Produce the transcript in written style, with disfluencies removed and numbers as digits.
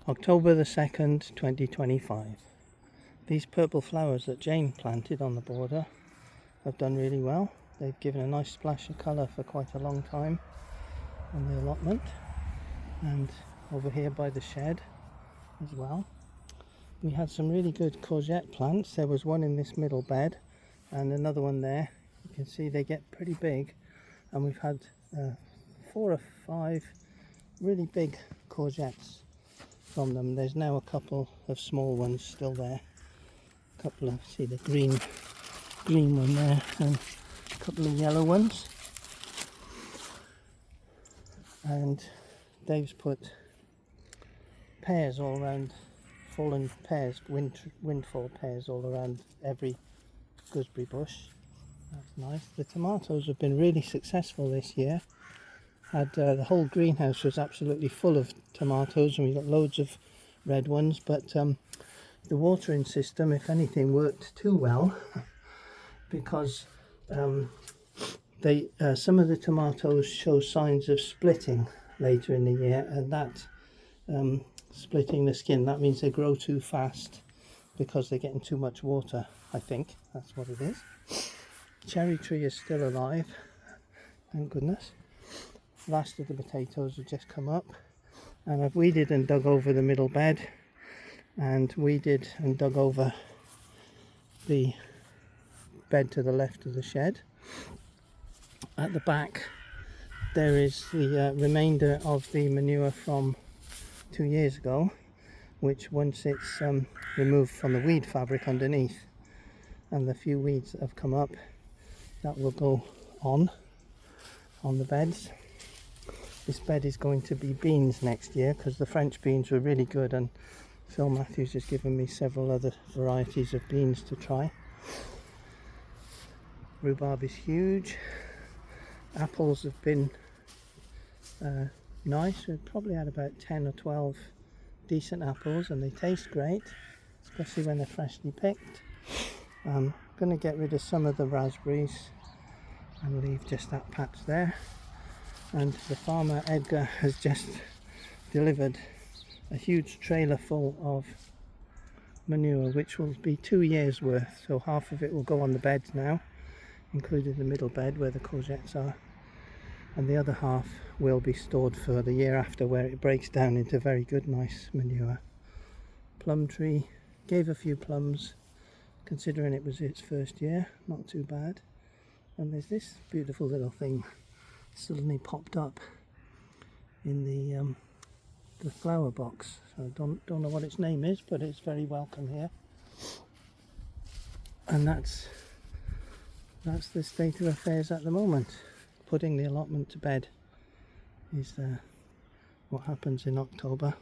October the 2nd, 2025. These purple flowers that Jane planted on the border have done really well. They've given a nice splash of colour for quite a long time on the allotment, and over here by the shed as well. We had some really good courgette plants. There was one in this middle bed and another one there. You can see they get pretty big, and we've had 4 or 5 really big courgettes from them. There's now a couple of small ones still there. A couple of, see the green one there, and a couple of yellow ones. And Dave's put pears all around, fallen pears, windfall pears all around every gooseberry bush. That's nice. The tomatoes have been really successful this year. The whole greenhouse was absolutely full of tomatoes, and we got loads of red ones, but the watering system, if anything, worked too well because some of the tomatoes show signs of splitting later in the year, and that splitting the skin, that means they grow too fast because they're getting too much water. I think that's what it is. Cherry tree is still alive, thank goodness. Last of the potatoes have just come up, and I've weeded and dug over the middle bed, and weeded and dug over the bed to the left of the shed. At the back there is the remainder of the manure from 2 years ago, which once it's removed from the weed fabric underneath and the few weeds that have come up, that will go on the beds. This bed is going to be beans next year because the French beans were really good, and Phil Matthews has given me several other varieties of beans to try. Rhubarb is huge. Apples have been nice. We've probably had about 10 or 12 decent apples, and they taste great, especially when they're freshly picked. I'm going to get rid of some of the raspberries and leave just that patch there. And the farmer Edgar has just delivered a huge trailer full of manure, which will be 2 years worth. So half of it will go on the beds now, including the middle bed where the courgettes are, and the other half will be stored for the year after, where it breaks down into very good, nice manure. Plum tree gave a few plums, considering it was its first year, not too bad. And there's this beautiful little thing suddenly popped up in the flower box. So I don't know what its name is, but it's very welcome here. And that's the state of affairs at the moment. Putting the allotment to bed is what happens in October.